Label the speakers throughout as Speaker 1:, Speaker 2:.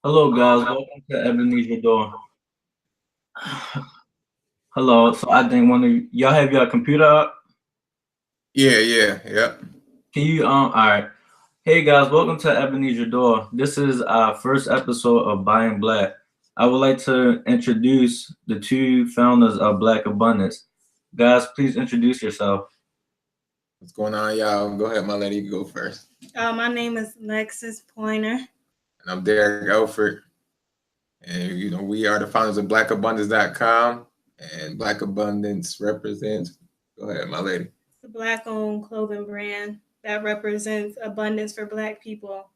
Speaker 1: Hello, guys. Welcome to Ebony's Door. Hello. So I think one of y'all have your computer up.
Speaker 2: Yeah.
Speaker 1: Can you All right. Hey guys, welcome to Ebony's Door. This is our first episode of Buying Black. I would like to introduce the two founders of Black Abundance. Guys, please introduce yourself.
Speaker 2: What's going on, y'all? Go ahead, my lady. You go first.
Speaker 3: My name is Lexus Pointer.
Speaker 2: And I'm Derek Elford. And we are the founders of blackabundance.com. And Black Abundance represents. Go ahead, my lady.
Speaker 3: It's a Black-owned clothing brand that represents abundance for Black people.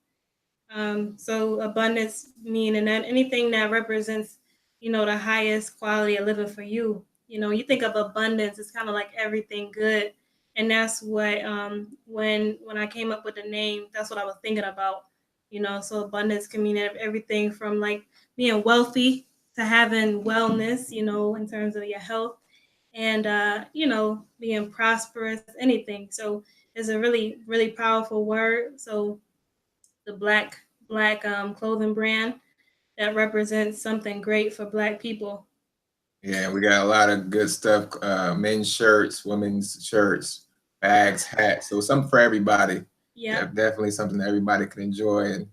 Speaker 3: So abundance meaning that anything that represents, the highest quality of living for you. You think of abundance, it's kind of like everything good, and that's what when I came up with the name, that's what I was thinking about. So abundance can mean everything from like being wealthy to having wellness. In terms of your health and being prosperous, anything. So it's a really powerful word. So the black clothing brand that represents something great for Black people.
Speaker 2: Yeah, we got a lot of good stuff. Men's shirts, women's shirts, bags, hats. So something for everybody.
Speaker 3: Yeah.
Speaker 2: Definitely something that everybody can enjoy. And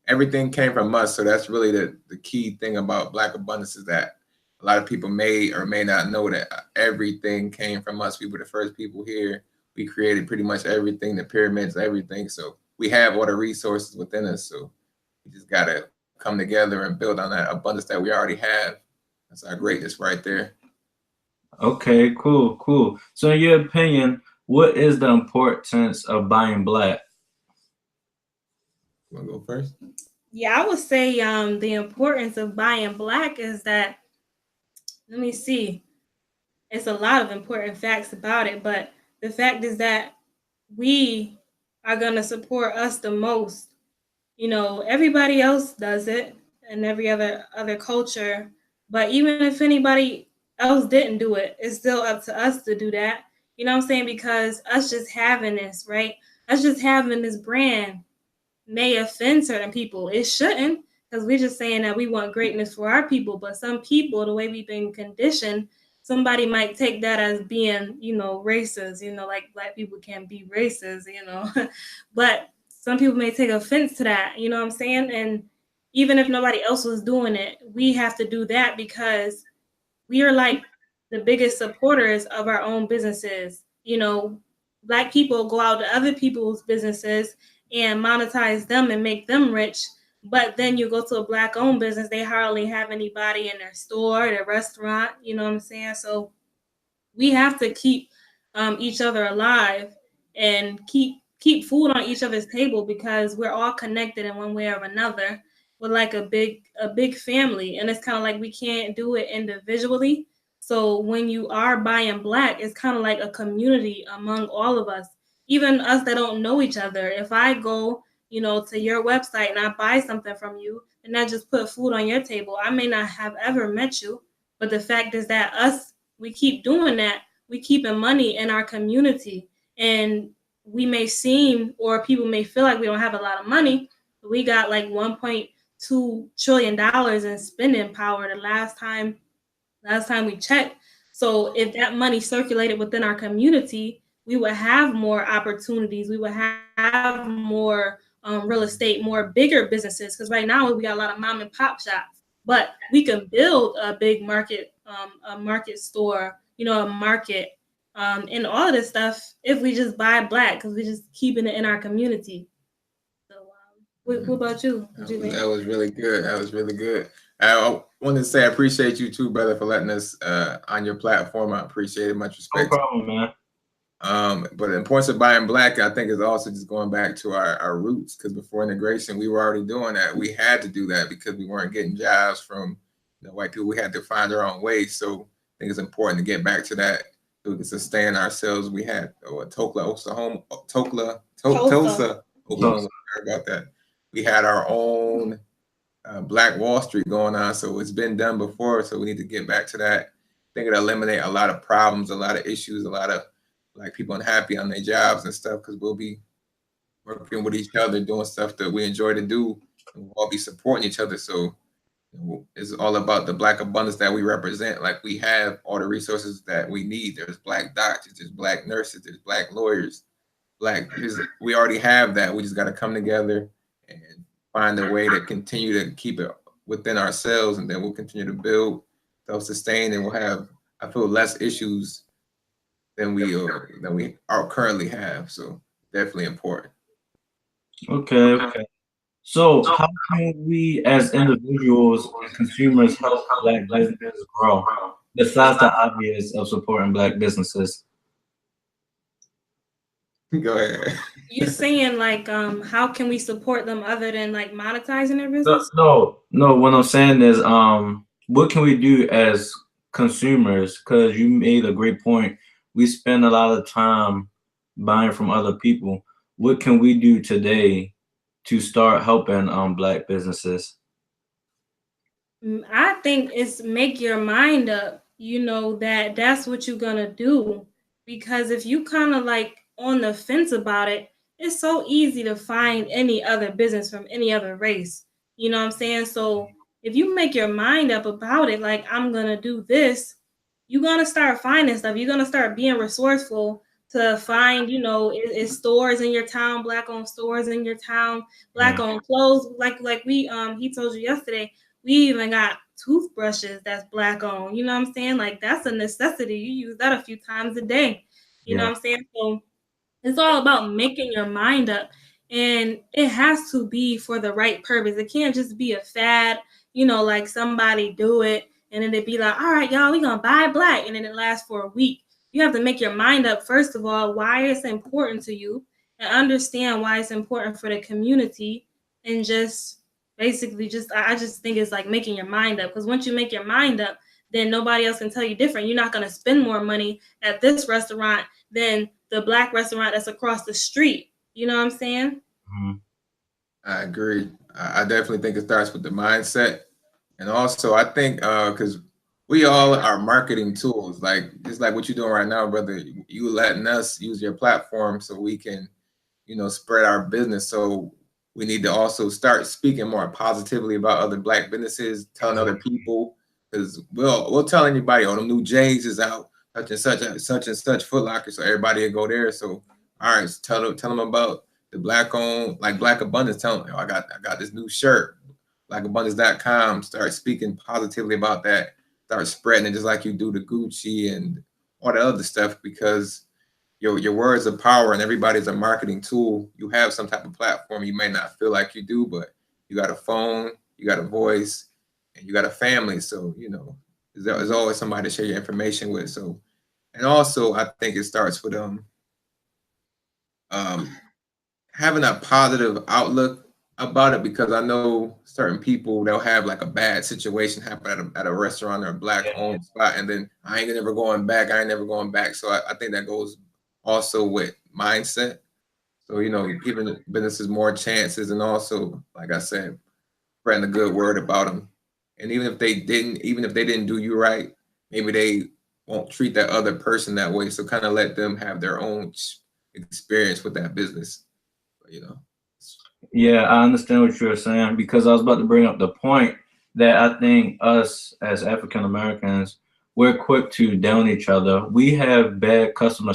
Speaker 2: everything came from us. So that's really the key thing about Black Abundance is that a lot of people may or may not know that everything came from us. We were the first people here. We created pretty much everything, the pyramids, everything. So we have all the resources within us. So we just gotta come together and build on that abundance that we already have. That's our greatness right there.
Speaker 1: Okay, cool. So in your opinion, what is the importance of buying black?
Speaker 2: You wanna go first?
Speaker 3: Yeah, I would say the importance of buying Black is that, let me see, it's a lot of important facts about it, but the fact is that we are going to support us the most. Everybody else does it and every other culture, but even if anybody else didn't do it, it's still up to us to do that. You know what I'm saying? Because us just having this, right? Us just having this brand may offend certain people. It shouldn't, because we're just saying that we want greatness for our people. But some people, the way we've been conditioned, somebody might take that as being, racist, like Black people can be racist. But some people may take offense to that, you know what I'm saying? And even if nobody else was doing it, we have to do that because we are like the biggest supporters of our own businesses. Black people go out to other people's businesses and monetize them and make them rich. But then you go to a Black owned business, they hardly have anybody in their store, their restaurant. You know what I'm saying? So we have to keep each other alive and keep food on each other's table because we're all connected in one way or another. We're like a big family, and it's kind of like we can't do it individually. So when you are buying Black, it's kind of like a community among all of us, even us that don't know each other. If I go, to your website and I buy something from you, and I just put food on your table, I may not have ever met you, but the fact is that we keep doing that, we keeping money in our community. And we may seem, or people may feel like we don't have a lot of money, but we got like $1.2 trillion in spending power the last time we checked. So if that money circulated within our community, we would have more opportunities. We would have more real estate, more bigger businesses. Because right now we got a lot of mom and pop shops, but we can build a big market store, a market, and all of this stuff if we just buy Black, because we're just keeping it in our community. So, what about you? What you think?
Speaker 2: That was really good. That was really good. I wanted to say I appreciate you too, brother, for letting us on your platform. I appreciate it. Much
Speaker 1: No
Speaker 2: respect.
Speaker 1: problem, man.
Speaker 2: But the importance of buying Black, I think, is also just going back to our roots. Because before integration, we were already doing that. We had to do that because we weren't getting jobs from white people. We had to find our own way. So I think it's important to get back to that so we can sustain ourselves. We had Tulsa, Oklahoma, Tulsa,
Speaker 1: So,
Speaker 2: Oklahoma. Sorry about that. We had our own Black Wall Street going on. So it's been done before. So we need to get back to that. I think it'll eliminate a lot of problems, a lot of issues, a lot of Black people unhappy on their jobs and stuff because we'll be working with each other, doing stuff that we enjoy to do, we'll all be supporting each other. So it's all about the Black abundance that we represent. Like we have all the resources that we need. There's Black doctors, there's Black nurses, there's Black lawyers, we already have that. We just got to come together and find a way to continue to keep it within ourselves, and then we'll continue to build, self-sustain, and we'll have, I feel, less issues than we are currently have. So definitely important.
Speaker 1: Okay. So how can we as individuals and consumers help Black businesses grow, besides the obvious of supporting Black businesses?
Speaker 2: Go ahead.
Speaker 3: You're saying like how can we support them other than like monetizing their business?
Speaker 1: No. What I'm saying is, what can we do as consumers? Because you made a great point. We spend a lot of time buying from other people. What can we do today to start helping Black businesses?
Speaker 3: I think it's make your mind up, you know, that that's what you're gonna do. Because if you kind of like on the fence about it, it's so easy to find any other business from any other race. You know what I'm saying? So if you make your mind up about it, like I'm gonna do this, you're gonna start finding stuff. You're gonna start being resourceful to find, you know, it's stores in your town, Black owned stores in your town, Black owned clothes. Like we he told you yesterday, we even got toothbrushes that's Black owned. You know what I'm saying? Like that's a necessity. You use that a few times a day. You know what I'm saying? So it's all about making your mind up. And it has to be for the right purpose. It can't just be a fad, you know, like somebody do it and then they be like, all right, y'all, we gonna buy Black, and then it lasts for a week. You have to make your mind up, first of all, why it's important to you, and understand why it's important for the community, and just basically I just think it's like making your mind up. Because once you make your mind up, then nobody else can tell you different. You're not gonna spend more money at this restaurant than the Black restaurant that's across the street. You know what I'm saying?
Speaker 1: Mm-hmm.
Speaker 2: I agree. I definitely think it starts with the mindset. And also I think because we all are marketing tools, like just like what you're doing right now, brother. You letting us use your platform so we can, you know, spread our business. So we need to also start speaking more positively about other Black businesses, telling other people, because we'll tell anybody, oh, the new J's is out, such and such Foot Locker, so everybody will go there. So all right, so tell them about the Black owned, like Black Abundance. Tell them, oh, I got this new shirt, blackabundance.com. Start speaking positively about that. Start spreading it just like you do the Gucci and all the other stuff, because your words are power, and everybody's a marketing tool. You have some type of platform. You may not feel like you do, but you got a phone, you got a voice, and you got a family. So, you know, there's always somebody to share your information with. So, and also I think it starts with having a positive outlook about it, because I know certain people, they'll have like a bad situation happen at a restaurant or a Black owned spot, and then I ain't never going back. So I think that goes also with mindset. So, you know, giving businesses more chances, and also, like I said, spreading a good word about them. And even if they didn't do you right, maybe they won't treat that other person that way. So kind of let them have their own experience with that business, you know.
Speaker 1: Yeah, I understand what you're saying, because I was about to bring up the point that I think us as African Americans, we're quick to down each other. We have bad customer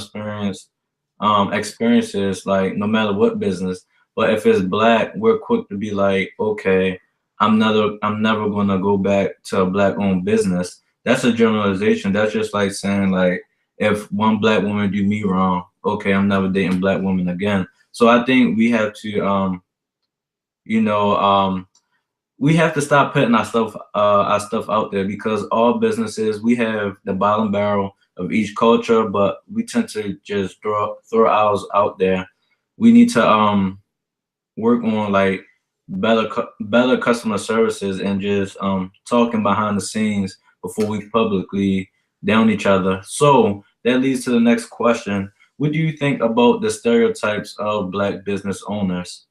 Speaker 1: experiences, like no matter what business. But if it's Black, we're quick to be like, okay, I'm never gonna go back to a Black owned business. That's a generalization. That's just like saying, like, if one Black woman do me wrong, okay, I'm never dating Black women again. So I think we have to you know, we have to stop putting our stuff out there, because all businesses, we have the bottom barrel of each culture, but we tend to just throw ours out there. We need to work on like better customer services, and just talking behind the scenes before we publicly down each other. So that leads to the next question. What do you think about the stereotypes of Black business owners?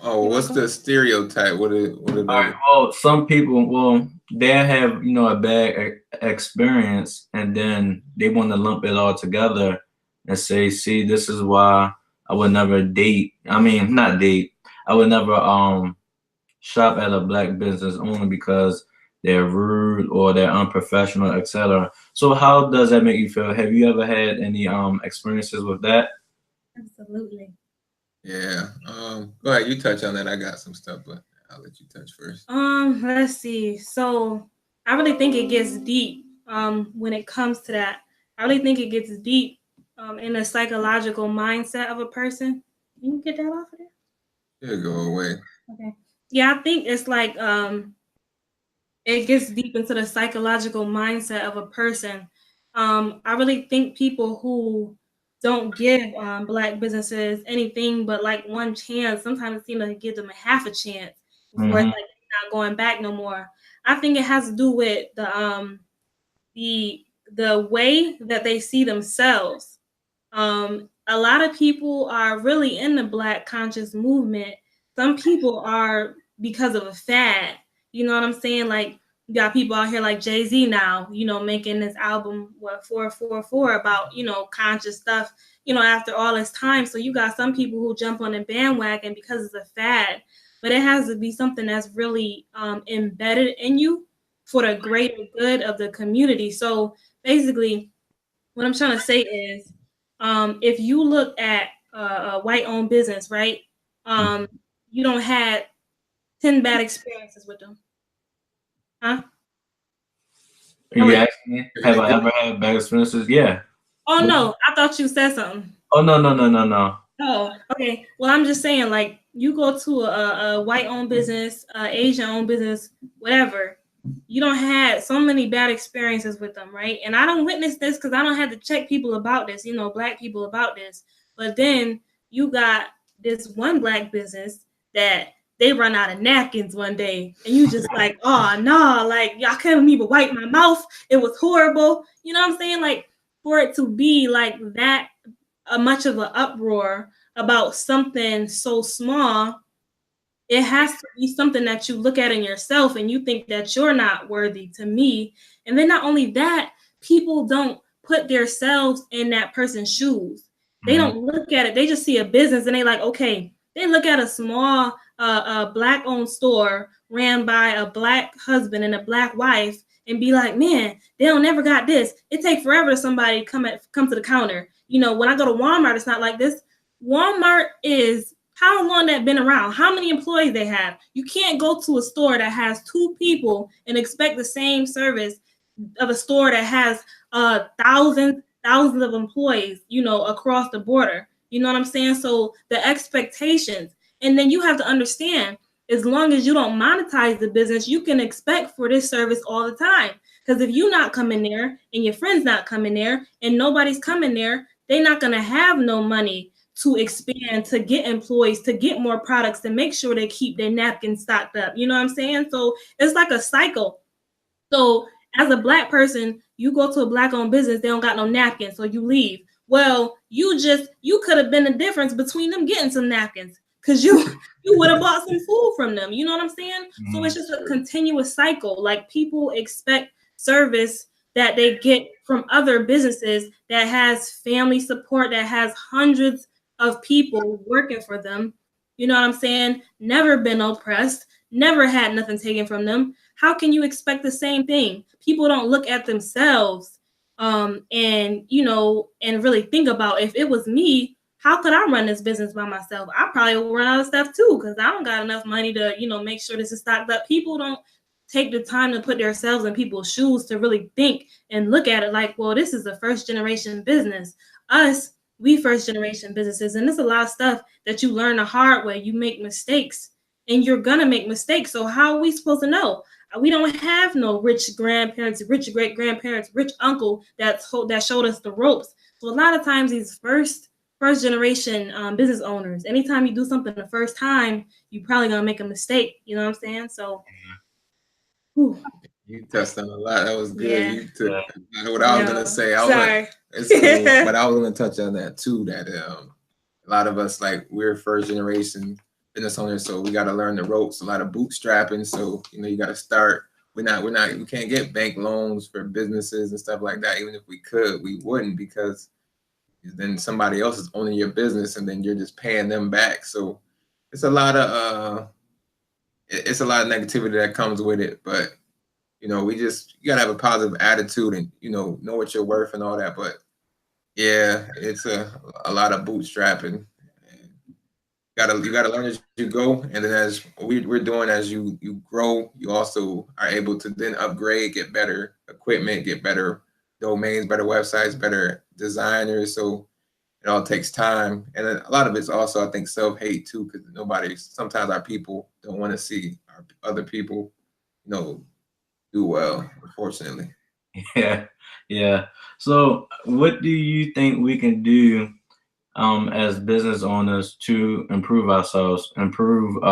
Speaker 2: Oh, what's the stereotype? What are
Speaker 1: All right, well, some people, well, they have, you know, a bad experience, and then they want to lump it all together and say, see, this is why I would never date. I mean, not date. I would never shop at a black business only because they're rude or they're unprofessional, etc. So how does that make you feel? Have you ever had any experiences with that?
Speaker 3: Absolutely.
Speaker 2: Yeah. Go ahead. You touch on that. I got some stuff, but I'll let you touch first.
Speaker 3: Let's see. So I really think it gets deep when it comes to that. I really think it gets deep in the psychological mindset of a person. Can you get that off of there?
Speaker 2: It'll go away.
Speaker 3: Okay. Yeah, I think it's like it gets deep into the psychological mindset of a person. I really think people who don't give black businesses anything but like one chance, sometimes it seems like give them a half a chance before it's
Speaker 1: Hmm.
Speaker 3: like not going back no more. I think it has to do with the way that they see themselves. A lot of people are really in the black conscious movement. Some people are because of a fad. You know what I'm saying? Like you got people out here like Jay-Z now, making this album 444 about, conscious stuff, after all this time. So you got some people who jump on the bandwagon because it's a fad. But it has to be something that's really embedded in you for the greater good of the community. So basically, what I'm trying to say is, if you look at a white-owned business, right? Um, you don't have 10 bad experiences with them, huh?
Speaker 1: You
Speaker 3: Hello.
Speaker 1: asked me, have I ever had bad experiences? Yeah.
Speaker 3: Oh no, I thought you said something.
Speaker 1: Oh no no no no no.
Speaker 3: Oh, okay. Well, I'm just saying, like, you go to a white-owned business, Asian-owned business, whatever. You don't have so many bad experiences with them, right? And I don't witness this because I don't have to check people about this, black people about this. But then you got this one black business that they run out of napkins one day, and you just like, oh no, like y'all couldn't even wipe my mouth. It was horrible. You know what I'm saying? Like for it to be like that much of an uproar about something so small, it has to be something that you look at in yourself and you think that you're not worthy to me. And then not only that, people don't put themselves in that person's shoes. They
Speaker 1: Mhm.
Speaker 3: don't look at it. They just see a business and they like, okay, they look at a small black owned store ran by a black husband and a black wife and be like, man, they don't never got this. It takes forever to somebody come to the counter. When I go to Walmart, it's not like this. Walmart is how long that been around? How many employees they have? You can't go to a store that has 2 people and expect the same service of a store that has thousands of employees, across the border. You know what I'm saying? So the expectations, and then you have to understand, as long as you don't monetize the business, you can expect for this service all the time. Because if you're not coming there and your friend's not coming there and nobody's coming there, they're not gonna have no money to expand, to get employees, to get more products, to make sure they keep their napkins stocked up. You know what I'm saying? So it's like a cycle. So as a black person, you go to a black owned business, they don't got no napkins, so you leave. Well, you could have been the difference between them getting some napkins because you would have bought some food from them. You know what I'm saying? So it's just a continuous cycle. Like people expect service that they get from other businesses that has family support, that has hundreds of people working for them. You know what I'm saying? Never been oppressed, never had nothing taken from them. How can you expect the same thing? People don't look at themselves and really think about, if it was me, how could I run this business by myself? I probably would run out of stuff too because I don't got enough money to, make sure this is stocked up. People don't take the time to put themselves in people's shoes to really think and look at it like, well, this is a first generation business. Us, we first generation businesses, and there's a lot of stuff that you learn the hard way. You make mistakes and you're gonna make mistakes. So how are we supposed to know? We don't have no rich grandparents, rich great grandparents, rich uncle that showed us the ropes. So a lot of times these first generation business owners, anytime you do something the first time, you probably gonna make a mistake. You know what I'm saying? So, whew.
Speaker 2: You touched on a lot. That was good.
Speaker 3: Yeah.
Speaker 2: You took what
Speaker 3: I
Speaker 2: I was
Speaker 3: know.
Speaker 2: gonna say.
Speaker 3: Sorry.
Speaker 2: It's cool, but I was gonna touch on that too. That a lot of us, like, we're first generation business owners, so we got to learn the ropes. A lot of bootstrapping. So you got to start. We can't get bank loans for businesses and stuff like that. Even if we could, we wouldn't, because then somebody else is owning your business and then you're just paying them back. So it's a lot of it's a lot of negativity that comes with it. But we just you gotta have a positive attitude and know what you're worth and all that. But yeah, it's a lot of bootstrapping. You gotta learn as you go, and then as we're doing, as you grow, you also are able to then upgrade, get better equipment, get better domains, better websites, better designers. So it all takes time, and then a lot of it's also, I think, self-hate too, because sometimes our people don't want to see our other people you know do well, unfortunately.
Speaker 1: Yeah, yeah. So, what do you think we can do as business owners to improve ourselves, improve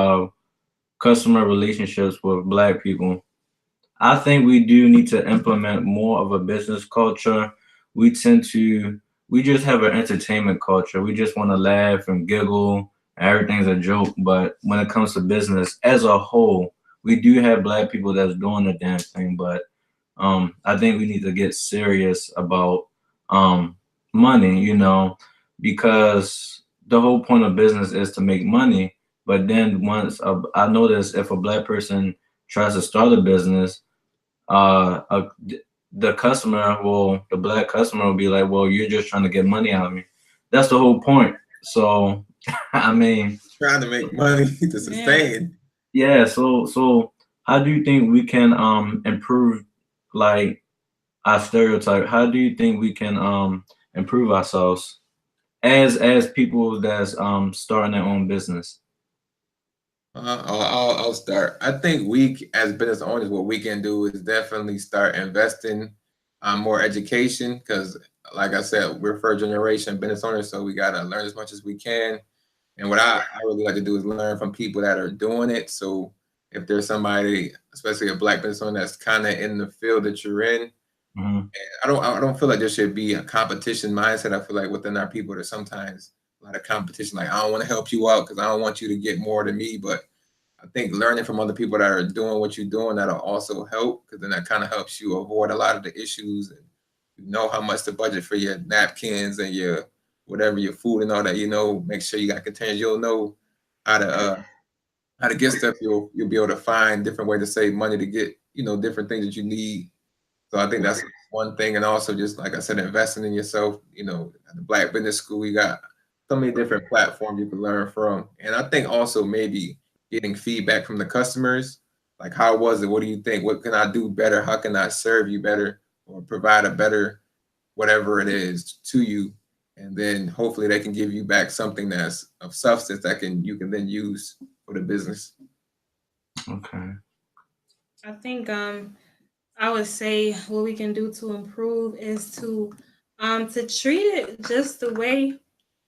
Speaker 1: customer relationships with Black people? I think we do need to implement more of a business culture. We tend to, we just have an entertainment culture. We just want to laugh and giggle. Everything's a joke. But when it comes to business as a whole, we do have Black people that's doing the damn thing. But I think we need to get serious about um, money, because the whole point of business is to make money. But then I notice if a Black person tries to start a business, uh, uh, the Black customer will be like, well, you're just trying to get money out of me. That's the whole point. So, I mean,
Speaker 2: Trying to make money to
Speaker 3: Yeah.
Speaker 2: sustain.
Speaker 1: yeah. So how do you think we can improve like our stereotype? How do you think we can improve ourselves as people that's starting their own business?
Speaker 2: I'll start. I think as business owners, what we can do is definitely start investing more education because, like I said, we're first generation business owners, so we gotta learn as much as we can. And what I really like to do is learn from people that are doing it. So if there's somebody, especially a Black business owner, that's kind of in the field that you're in,
Speaker 1: Hmm.
Speaker 2: I don't feel like there should be a competition mindset. I feel like within our people there's sometimes a lot of competition. Like I don't want to help you out because I don't want you to get more than me. But I think learning from other people that are doing what you're doing, that'll also help because then that kind of helps you avoid a lot of the issues and you know how much to budget for your napkins and your whatever your food and all that. Make sure you got containers. You'll know how to uh how to get stuff. You'll be able to find different way to save money to get different things that you need. So I think that's one thing, and also just like I said, investing in yourself. At the Black Business School, you got so many different platforms you can learn from, and I think also maybe getting feedback from the customers, like how was it? What do you think? What can I do better? How can I serve you better or provide a better whatever it is to you? And then hopefully they can give you back something that's of substance that you can then use for the business.
Speaker 1: Okay.
Speaker 3: I think I would say what we can do to improve is to treat it just the way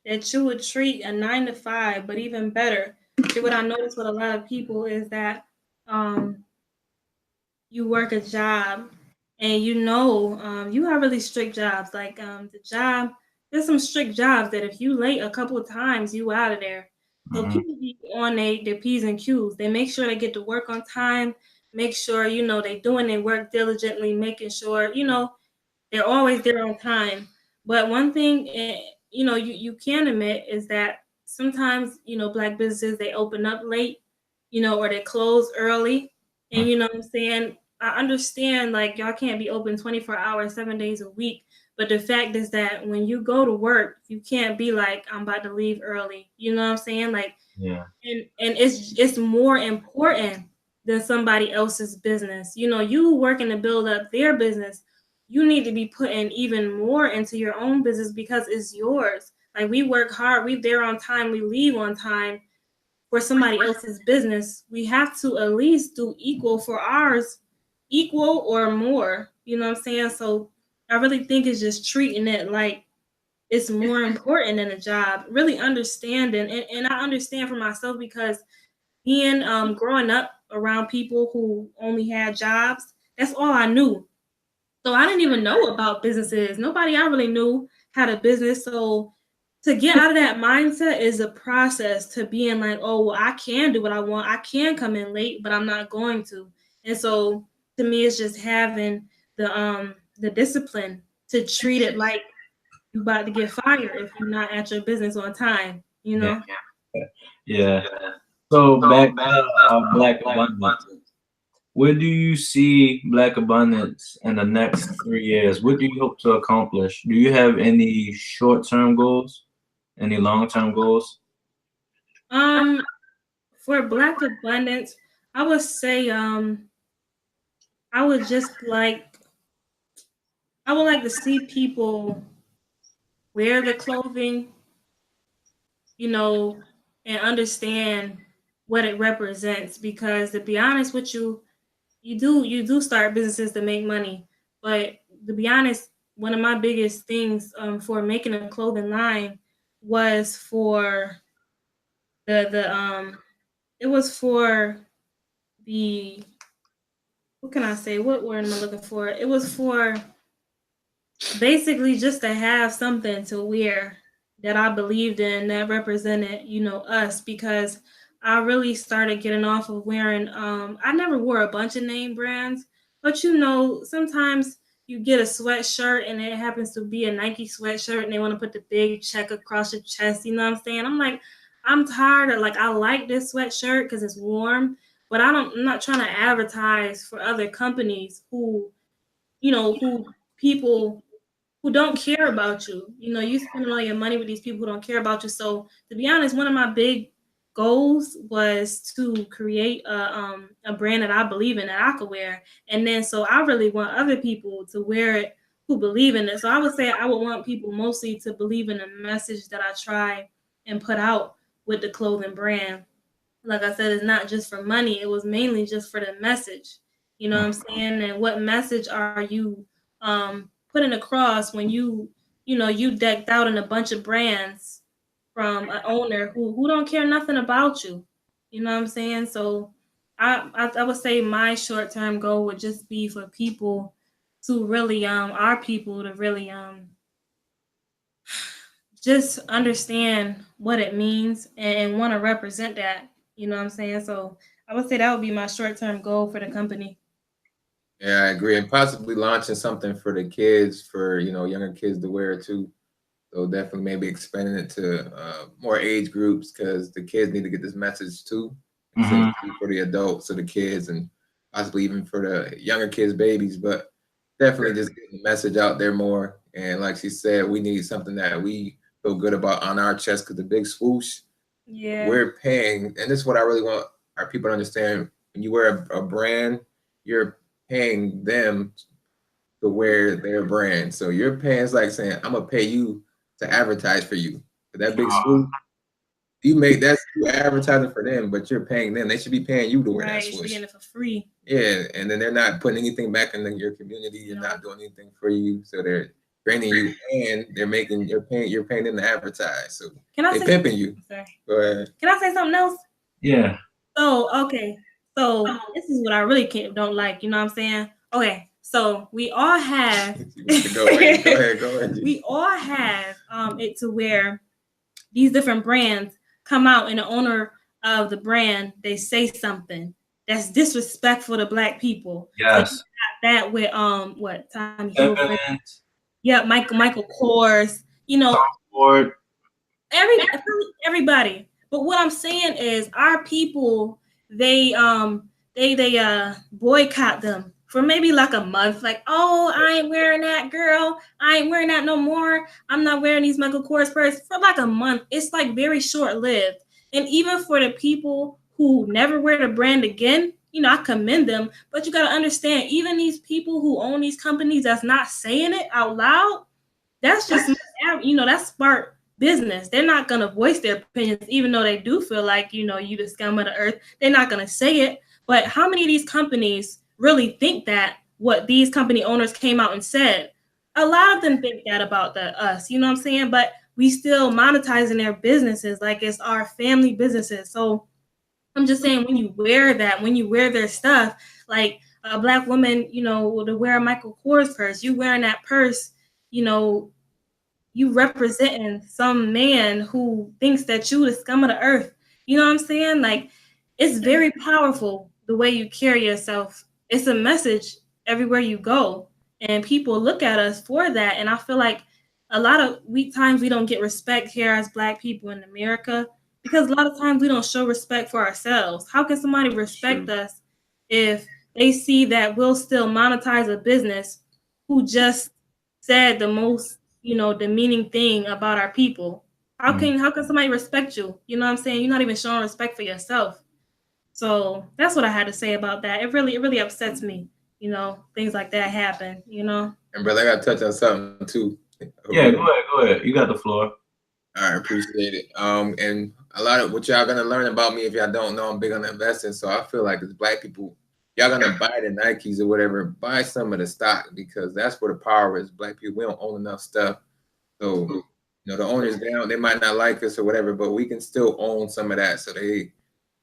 Speaker 3: that you would treat a 9 to 5, but even better. See, what I notice with a lot of people is that um you work a job and you have really strict jobs. Like the job, there's some strict jobs that if you late a couple of times, you out of there. So
Speaker 1: Hmm.
Speaker 3: people be on their P's and Q's. They make sure they get to work on time, make sure, they doing their work diligently, making sure, they're always there on time. But one thing, you can admit is that sometimes, Black businesses, they open up late, or they close early. And you know what I'm saying? I understand like y'all can't be open 24 hours, 7 days a week. But the fact is that when you go to work, you can't be like, I'm about to leave early. You know what I'm saying? Like,
Speaker 1: Yeah.
Speaker 3: and it's more important than somebody else's business. You working to build up their business, you need to be putting even more into your own business because it's yours. Like we work hard, we there on time, we leave on time. For somebody else's business, we have to at least do equal for ours, equal or more. You know what I'm saying? So I really think it's just treating it like it's more important than a job, really understanding. And I understand for myself because being growing up around people who only had jobs, that's all I knew. So I didn't even know about businesses. Nobody I really knew had a business. So to get out of that mindset is a process to being like, oh, well, I can do what I want. I can come in late, but I'm not going to. And so to me, it's just having the discipline to treat it like you about to get fired if you're not at your business on time.
Speaker 1: Yeah. Yeah. So back to Black Abundance. Where do you see Black Abundance in the next 3 years? What do you hope to accomplish? Do you have any short-term goals? Any long-term goals?
Speaker 3: Um, for Black Abundance, I would say I would just like I would like to see people wear the clothing, you know, and understand what it represents. Because to be honest with you, you do start businesses to make money, but to be honest, one of my biggest things for making a clothing line was for the it was for the what can I say? What word am I looking for? It was for basically just to have something to wear that I believed in that represented, us because I really started getting off of wearing I never wore a bunch of name brands, but sometimes you get a sweatshirt and it happens to be a Nike sweatshirt and they want to put the big check across your chest, you know what I'm saying? I'm like, I'm tired of like I like this sweatshirt because it's warm, but I'm not trying to advertise for other companies who people who don't care about you. You spending all your money with these people who don't care about you. So to be honest, one of my big goals was to create a brand that I believe in that I could wear. And then so I really want other people to wear it who believe in it. So I would say I would want people mostly to believe in the message that I try and put out with the clothing brand. Like I said, it's not just for money. It was mainly just for the message. You know what I'm saying? And what message are you putting across when you decked out in a bunch of brands from an owner who don't care nothing about you. You know what I'm saying? So I would say my short term goal would just be for people to really our people to really just understand what it means and want to represent that. You know what I'm saying? So I would say that would be my short term goal for the company.
Speaker 2: Yeah, I agree. And possibly launching something for the kids, for younger kids to wear too. So definitely maybe expanding it to more age groups because the kids need to get this message too. It seems
Speaker 1: Hmm.
Speaker 2: to be for the adults or the kids and possibly even for the younger kids, babies, but definitely just getting the message out there more. And like she said, we need something that we feel good about on our chest because the big swoosh,
Speaker 3: Yeah.
Speaker 2: we're paying, and this is what I really want our people to understand. When you wear a brand, you're paying them to wear their brand. So you're paying, it's like saying, I'm gonna pay you to advertise for you. For that big swoop, you make that's you advertising for them, but you're paying them. They should be paying you to wear that
Speaker 3: Right. You should be
Speaker 2: swoosh.
Speaker 3: getting it for free.
Speaker 2: Yeah, and then they're not putting anything back into your community. You're
Speaker 3: No.
Speaker 2: not doing anything for you, so they're draining you, and you're paying them to advertise. So
Speaker 3: Can I
Speaker 2: they
Speaker 3: say
Speaker 2: pimping you.
Speaker 3: I'm sorry.
Speaker 2: Go ahead.
Speaker 3: Can I say something else?
Speaker 1: Yeah.
Speaker 3: So okay. So this is what I really don't like, you know what I'm saying? Okay, so we all have
Speaker 2: You want to go ahead. Go ahead. Go ahead.
Speaker 3: we all have it to where these different brands come out and the owner of the brand they say something that's disrespectful to black people. So you
Speaker 1: Yes.
Speaker 3: got that with what Tommy Hilfiger,
Speaker 1: Evans,
Speaker 3: yeah, Michael Kors,
Speaker 1: Tom Ford.
Speaker 3: every everybody. But what I'm saying is our people they boycott them for maybe like a month. Like, oh, I ain't wearing that, girl. I ain't wearing that no more. I'm not wearing these Michael Kors purses for like a month. It's like very short lived. And even for the people who never wear the brand again, I commend them. But you got to understand, even these people who own these companies that's not saying it out loud, that's just that's smart business. They're not gonna voice their opinions, even though they do feel like you the scum of the earth. They're not gonna say it. But how many of these companies really think that what these company owners came out and said? A lot of them think that about us. You know what I'm saying? But we still monetizing their businesses like it's our family businesses. So I'm just saying when you wear that, when you wear their stuff, like a black woman, to wear a Michael Kors purse, you wearing that purse, you know, you representing some man who thinks that you the scum of the earth. You know what I'm saying? Like it's very powerful the way you carry yourself. It's a message everywhere you go. And people look at us for that. And I feel like a lot of times we don't get respect here as black people in America because a lot of times we don't show respect for ourselves. How can somebody respect us if they see that we'll still monetize a business who just said the most, demeaning thing about our people? How can somebody respect you? You know what I'm saying? You're not even showing respect for yourself. So that's what I had to say about that. It really upsets me, things like that happen,
Speaker 2: And brother, I gotta touch on something too.
Speaker 1: Yeah, go ahead. You got the floor.
Speaker 2: I appreciate it. And a lot of what y'all gonna learn about me, if y'all don't know, I'm big on investing. So I feel like as Black people, y'all gonna buy the Nikes or whatever, buy some of the stock, because that's where the power is. Black people, we don't own enough stuff. So the owners, they might not like us or whatever, but we can still own some of that. So they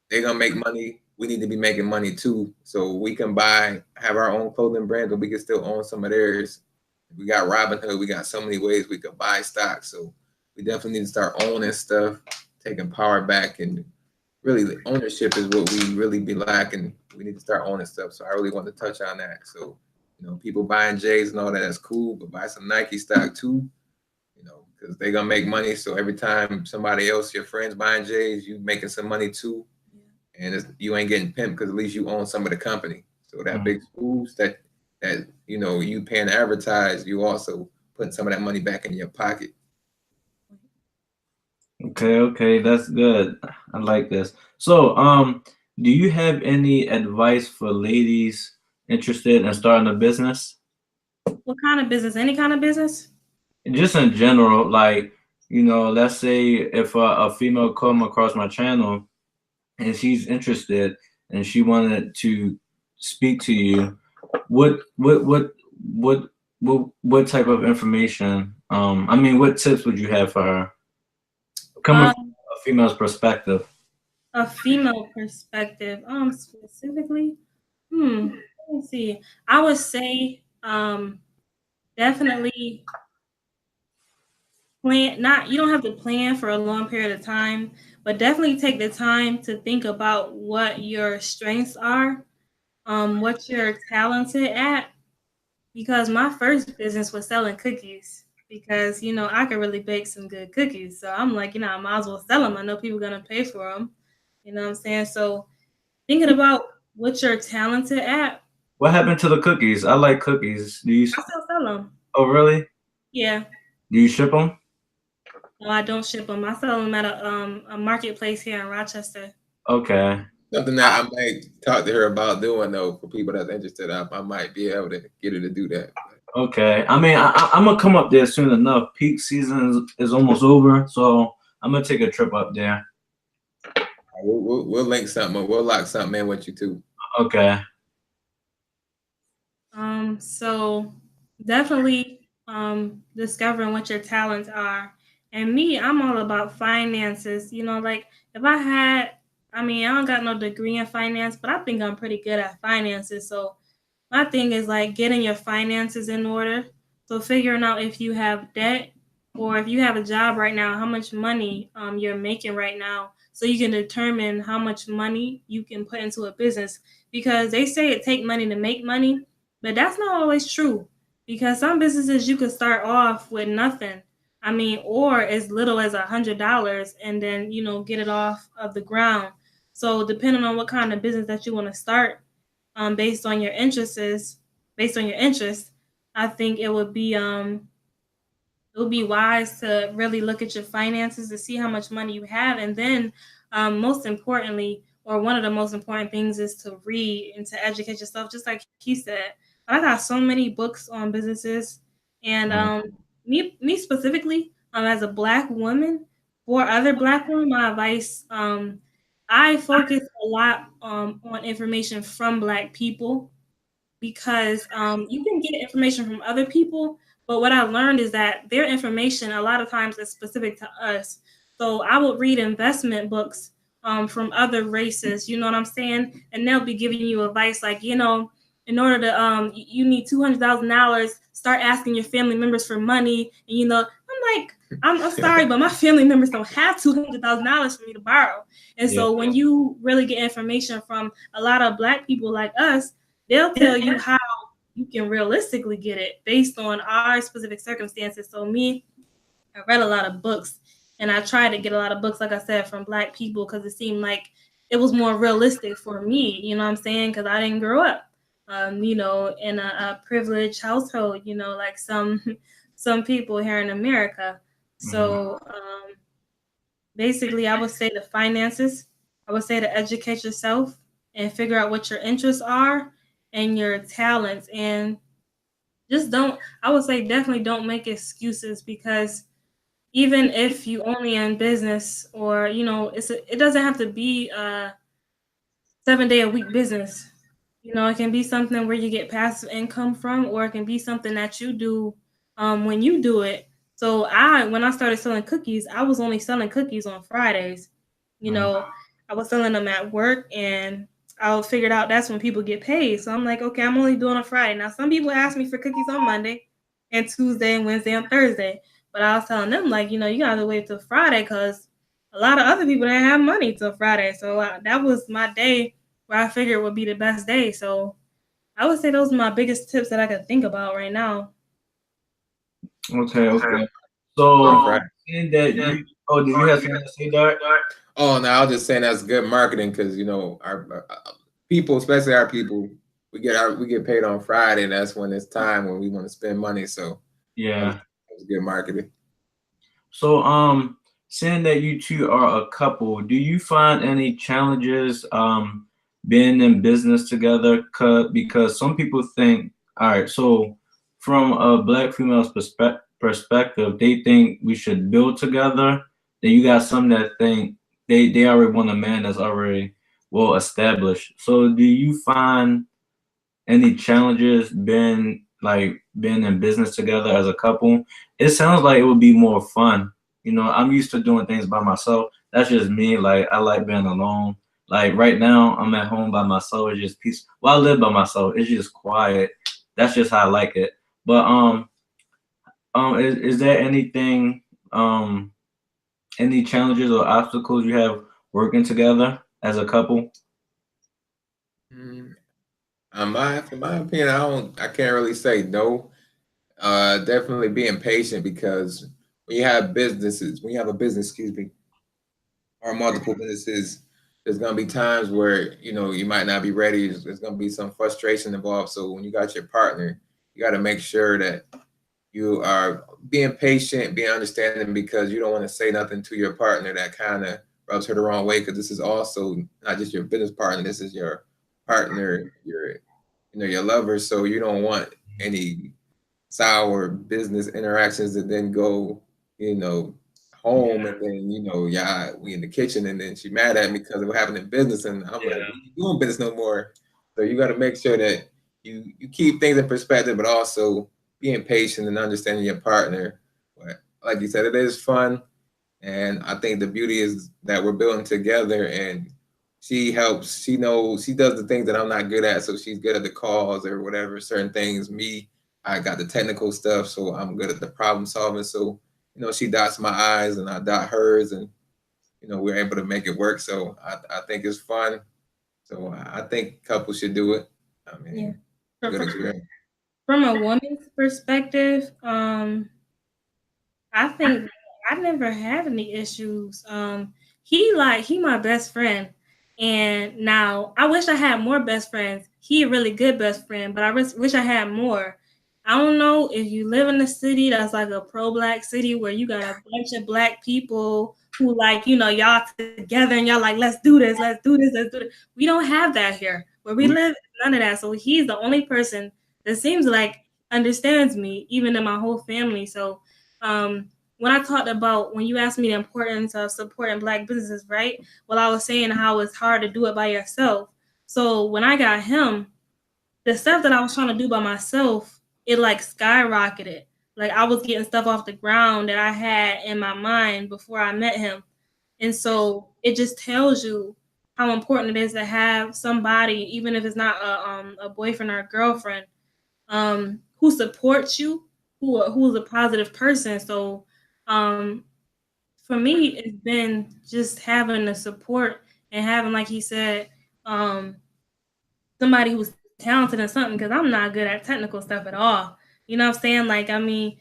Speaker 2: gonna make money. We need to be making money too. So we can have our own clothing brand, but we can still own some of theirs. We got Robinhood. We got so many ways we could buy stock. So we definitely need to start owning stuff, taking power back, and really the ownership is what we really be lacking. We need to start owning stuff. So I really want to touch on that. So, people buying J's and all that, that's cool, but buy some Nike stock too, because they're gonna make money. So every time somebody else, your friends buying J's, you making some money too. And you ain't getting pimped because at least you own some of the company. So that big schools that you paying to advertise, you also putting some of that money back in your pocket.
Speaker 1: Okay, that's good. I like this. So, do you have any advice for ladies interested in starting a business?
Speaker 3: What kind of business? Any kind of business?
Speaker 1: Just in general, like, let's say if a female come across my channel and she's interested and she wanted to speak to you, what type of information? What tips would you have for her? Coming from a female's perspective.
Speaker 3: A female perspective. Specifically, let me see. I would say, definitely plan. Not you don't have to plan for a long period of time, but definitely take the time to think about what your strengths are, what you're talented at. Because my first business was selling cookies. Because I could really bake some good cookies, so I'm like, I might as well sell them. I know people are gonna pay for them. You know what I'm saying? So thinking about what you're talented at.
Speaker 1: What happened to the cookies? I like cookies. Do you?
Speaker 3: I still sell them.
Speaker 1: Oh, really?
Speaker 3: Yeah.
Speaker 1: Do you ship them?
Speaker 3: No, I don't ship them. I sell them at a marketplace here in Rochester.
Speaker 1: Okay.
Speaker 2: Something that I might talk to her about doing, though, for people that's interested. I might be able to get her to do that.
Speaker 1: Okay. I'm gonna come up there soon enough. Peak season is almost over, so I'm gonna take a trip up there.
Speaker 2: We'll link something, or we'll lock something in with you too.
Speaker 1: Okay.
Speaker 3: So definitely discovering what your talents are. And me, I'm all about finances. Like if I don't got no degree in finance, but I think I'm pretty good at finances. So my thing is like getting your finances in order. So figuring out if you have debt or if you have a job right now, how much money you're making right now, so you can determine how much money you can put into a business. Because they say it take money to make money, but that's not always true. Because some businesses you could start off with nothing. Or as little as $100 and then get it off of the ground. So depending on what kind of business that you want to start, based on your interests, I think it would be wise to really look at your finances to see how much money you have, and then most importantly, or one of the most important things, is to read and to educate yourself, just like he said. I got so many books on businesses, and me specifically, as a Black woman, for other Black women, my advice, I focus a lot on information from Black people, because you can get information from other people, but what I learned is that their information a lot of times is specific to us. So I would read investment books from other races, you know what I'm saying? And they'll be giving you advice like, in order to you need $200,000, start asking your family members for money. And I'm like, I'm sorry, but my family members don't have $200,000 for me to borrow. And so when you really get information from a lot of Black people like us, they'll tell you how you can realistically get it based on our specific circumstances. So me, I read a lot of books, And I tried to get a lot of books, like I said, from Black people because it seemed like it was more realistic for me. You know what I'm saying? Because I didn't grow up, in a privileged household. Like some people here in America. So basically, I would say the finances. I would say to educate yourself and figure out what your interests are and your talents, and just don't. I would say definitely don't make excuses, because even if you only in business, or it doesn't have to be a 7-day a week business. It can be something where you get passive income from, or it can be something that you do when you do it. So when I started selling cookies, I was only selling cookies on Fridays. I was selling them at work, and I figured out that's when people get paid. So I'm like, okay, I'm only doing a Friday. Now, some people ask me for cookies on Monday and Tuesday and Wednesday and Thursday. But I was telling them, like, you gotta wait till Friday, because a lot of other people didn't have money till Friday. So that was my day where I figured would be the best day. So I would say those are my biggest tips that I could think about right now.
Speaker 1: Okay. So,
Speaker 2: Right.
Speaker 1: saying that you, did you have something to say, Dart?
Speaker 2: Oh, no, I was just saying that's good marketing because our people, especially our people, we get paid on Friday, and that's when it's time when we want to spend money. So
Speaker 1: Yeah.
Speaker 2: that was good marketing.
Speaker 1: So, saying that you two are a couple, do you find any challenges being in business together? Because some people think, all right, so from a Black female's perspective, they think we should build together. Then you got some that think they already want a man that's already well established. So, do you find any challenges being in business together as a couple? It sounds like it would be more fun. I'm used to doing things by myself. That's just me. Like, I like being alone. Like, right now I'm at home by myself. It's just peace. Well, I live by myself. It's just quiet. That's just how I like it. But is there any challenges or obstacles you have working together as a couple?
Speaker 2: Mm, in my opinion, I can't really say no. Definitely being patient, because when you have a business, excuse me, or multiple businesses, there's gonna be times where you might not be ready. There's gonna be some frustration involved. So when you got your partner, you got to make sure that you are being patient, being understanding, because you don't want to say nothing to your partner that kind of rubs her the wrong way. Because this is also not just your business partner; this is your partner, your lover. So you don't want any sour business interactions that then go, you know, home, and then yeah, we in the kitchen, and then she mad at me because of what happened in business, and I'm like, we ain't doing business no more. So you got to make sure that you keep things in perspective, but also being patient and understanding your partner. But like you said, it is fun, and I think the beauty is that we're building together, and she helps. She knows, she does the things that I'm not good at, so she's good at the calls or whatever, certain things. Me, I got the technical stuff, so I'm good at the problem solving. So she dots my I's and I dot hers, and we're able to make it work. So I think it's fun. So I think couples should do it. I mean,
Speaker 3: yeah.
Speaker 2: good experience.
Speaker 3: From a woman's perspective, I think I never had any issues. He my best friend, and now I wish I had more best friends. He a really good best friend, but I wish I had more. I don't know if you live in a city that's like a pro-Black city where you got a bunch of Black people who y'all together and y'all like, let's do this, let's do this, let's do this. We don't have that here where we live. None of that. So he's the only person that seems like understands me, even in my whole family. So when I talked about, when you asked me the importance of supporting Black businesses, right? Well, I was saying how it's hard to do it by yourself. So when I got him, the stuff that I was trying to do by myself, it like skyrocketed. Like I was getting stuff off the ground that I had in my mind before I met him. And so it just tells you how important it is to have somebody, even if it's not a boyfriend or a girlfriend, who supports you, who's a positive person. So for me, it's been just having the support and having, like he said, somebody who's talented in something, because I'm not good at technical stuff at all. You know what I'm saying? Like, I mean,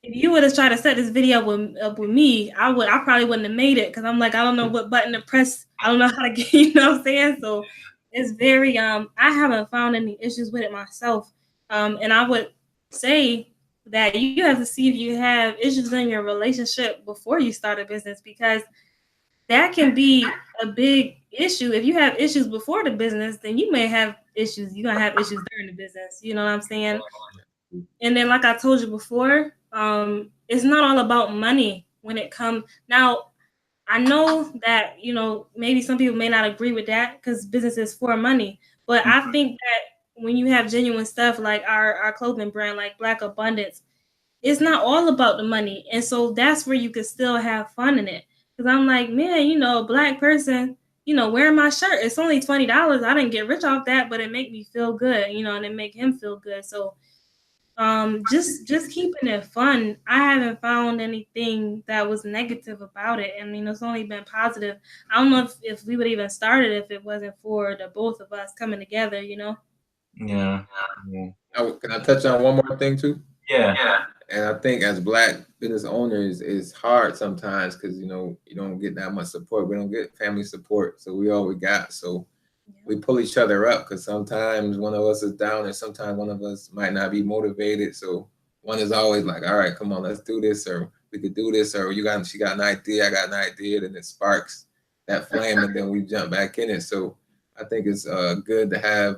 Speaker 3: if you would have tried to set this video up with me, I probably wouldn't have made it because I'm like, I don't know what button to press. I don't know how to get, you know what I'm saying? So it's very I haven't found any issues with it myself. And I would say that you have to see if you have issues in your relationship before you start a business, because that can be a big issue. If you have issues before the business, then you may have issues. You're gonna have issues during the business. You know what I'm saying? And then, like I told you before, it's not all about money when it comes. Now, I know that, you know, maybe some people may not agree with that because business is for money. But I think that when you have genuine stuff like our clothing brand, like Black Abundance, it's not all about the money. And so that's where you could still have fun in it. Because I'm like, man, you know, a Black person, you know, wearing my shirt, it's only $20. I didn't get rich off that, but it make me feel good, you know, and it make him feel good. So just keeping it fun. I haven't found anything that was negative about it. I mean, it's only been positive. I don't know if we would even start it if it wasn't for the both of us coming together, you know.
Speaker 1: Yeah.
Speaker 2: Can I touch on one more thing too?
Speaker 1: Yeah.
Speaker 2: And I think as Black business owners, it's hard sometimes because, you know, you don't get that much support. We don't get family support, so we all we got. So we pull each other up because sometimes one of us is down and sometimes one of us might not be motivated. So one is always like, all right, come on, let's do this, or we could do this, or she got an idea, I got an idea, and it sparks that flame, and then we jump back in it. So I think it's good to have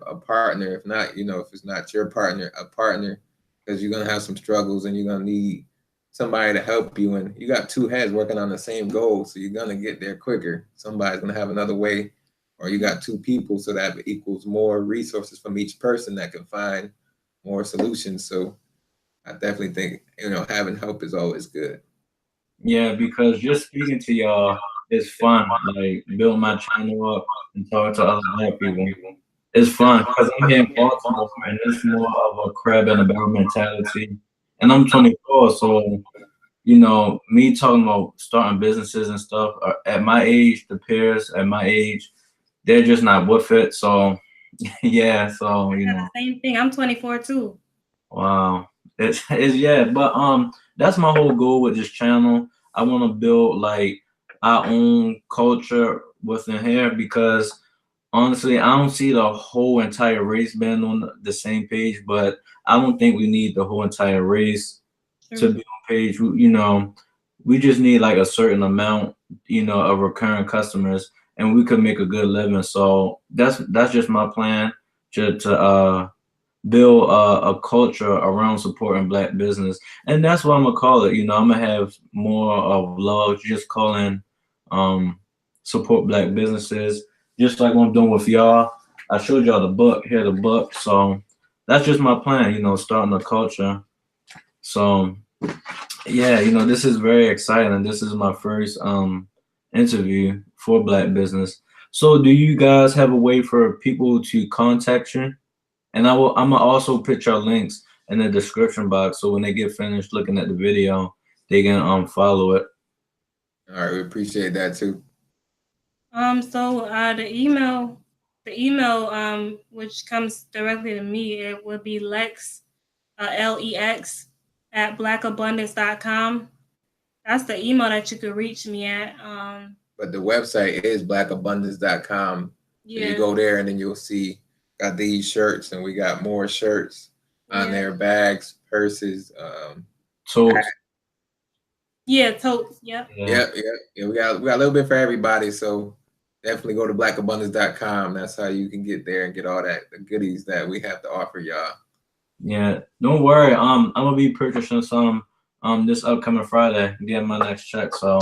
Speaker 2: a partner, if not, you know, if it's not your partner, a partner, because you're gonna have some struggles and you're gonna need somebody to help you. And you got two heads working on the same goal, so you're gonna get there quicker. Somebody's gonna have another way, or you got two people, so that equals more resources from each person that can find more solutions. So I definitely think, you know, having help is always good.
Speaker 1: Yeah, because just speaking to y'all is fun. Like building my channel up and talking to other Black people. It's fun because I'm here in Baltimore and it's more of a crab and a barrel mentality. And I'm 24, so you know, me talking about starting businesses and stuff at my age, the peers at my age, they're just not with it. So yeah, so you know.
Speaker 3: The same thing. I'm 24 too.
Speaker 1: Wow. It's yeah, but that's my whole goal with this channel. I want to build like our own culture within here because honestly, I don't see the whole entire race being on the same page, but I don't think we need the whole entire race to be on page. You know, we just need like a certain amount, you know, of recurring customers, and we could make a good living. So that's just my plan to build a culture around supporting Black business, and that's what I'm gonna call it. You know, I'm gonna have more of love, just calling support Black businesses, just like what I'm doing with y'all. I showed y'all the book, here the book. So that's just my plan, you know, starting a culture. So yeah, you know, this is very exciting. This is my first interview for Black business. So do you guys have a way for people to contact you? And I'm gonna also put your links in the description box, so when they get finished looking at the video, they can follow it.
Speaker 2: All right, we appreciate that too.
Speaker 3: So the email which comes directly to me, it would be Lex, LEX at blackabundance.com. That's the email that you could reach me at.
Speaker 2: But the website is blackabundance.com. Yeah. So you go there and then you'll see got these shirts, and we got more shirts on there, bags, purses,
Speaker 1: totes.
Speaker 3: Yeah, totes. Yep.
Speaker 2: Yeah. We got a little bit for everybody. So definitely go to blackabundance.com. That's how you can get there and get all the goodies that we have to offer y'all.
Speaker 1: Yeah, don't worry. I'm gonna be purchasing some this upcoming Friday, getting my next check. So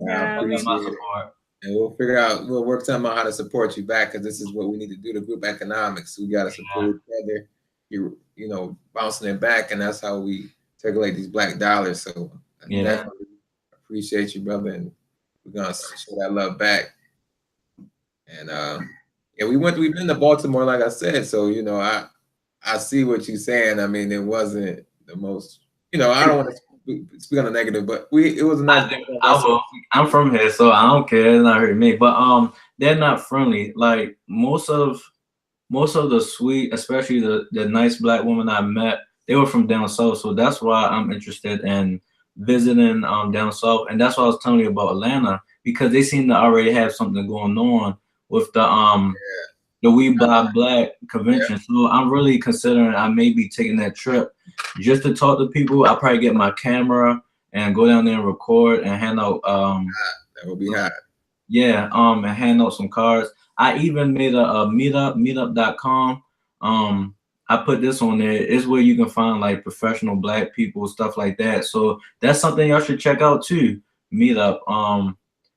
Speaker 2: I appreciate my support. And we'll work something out how to support you back, because this is what we need to do, the group economics. We got to support each other, you know, bouncing it back, and that's how we circulate these Black dollars. So I definitely appreciate you, brother, and we're going to show that love back. And we've been to Baltimore, like I said, so, you know, I see what you're saying. I mean, it wasn't the most, you know, I don't want to speak on the negative, but it was a nice day.
Speaker 1: I'm from here, so I don't care. It's not hurting me. But they're not friendly. Like most of the sweet, especially the nice Black women I met, they were from down south, so that's why I'm interested in visiting down south, and that's why I was telling you about Atlanta because they seem to already have something going on with the We Buy Black
Speaker 2: Yeah.
Speaker 1: convention. So I'm really considering I may be taking that trip just to talk to people. I'll probably get my camera and go down there and record and hand out
Speaker 2: That would be hot.
Speaker 1: yeah, and hand out some cards. I even made a meetup.com. I put this on there. It's where you can find like professional black people, stuff like that. So that's something y'all should check out too. Meetup.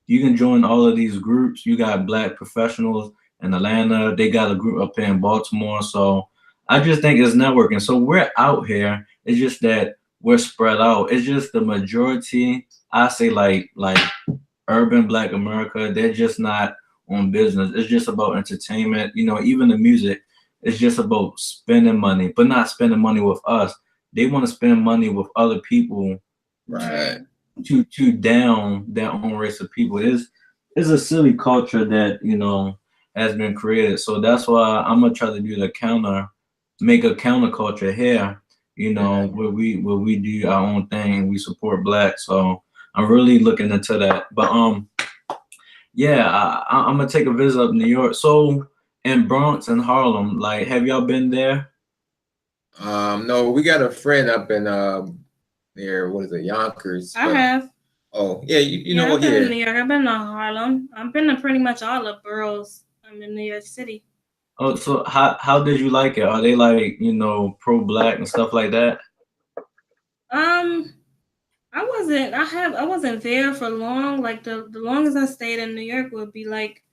Speaker 1: You can join all of these groups. You got black professionals in Atlanta. They got a group up here in Baltimore. So I just think it's networking. So we're out here. It's just that we're spread out. It's just the majority. I say like urban black America, they're just not on business. It's just about entertainment. You know, even the music, it's just about spending money, but not spending money with us. They want to spend money with other people
Speaker 2: Right.
Speaker 1: to down their own race of people. It's a silly culture that, you know, has been created. So that's why I'm gonna try to do the make a counterculture here, you know, where we do our own thing, we support black. So I'm really looking into that. But yeah, I'm gonna take a visit up New York. So in Bronx and Harlem, like, have y'all been there?
Speaker 2: No, we got a friend up in near what is it, Yonkers?
Speaker 3: I
Speaker 2: But
Speaker 3: have.
Speaker 2: oh yeah, you know
Speaker 3: Yeah, I've
Speaker 2: what?
Speaker 3: been in
Speaker 2: Yeah.
Speaker 3: New York. I've been to Harlem. I've been to pretty much all the boroughs in New York City.
Speaker 1: Oh, so how did you like it? Are they like, you know, pro black and stuff like that?
Speaker 3: Um, I wasn't there for long. Like the longest I stayed in New York would be like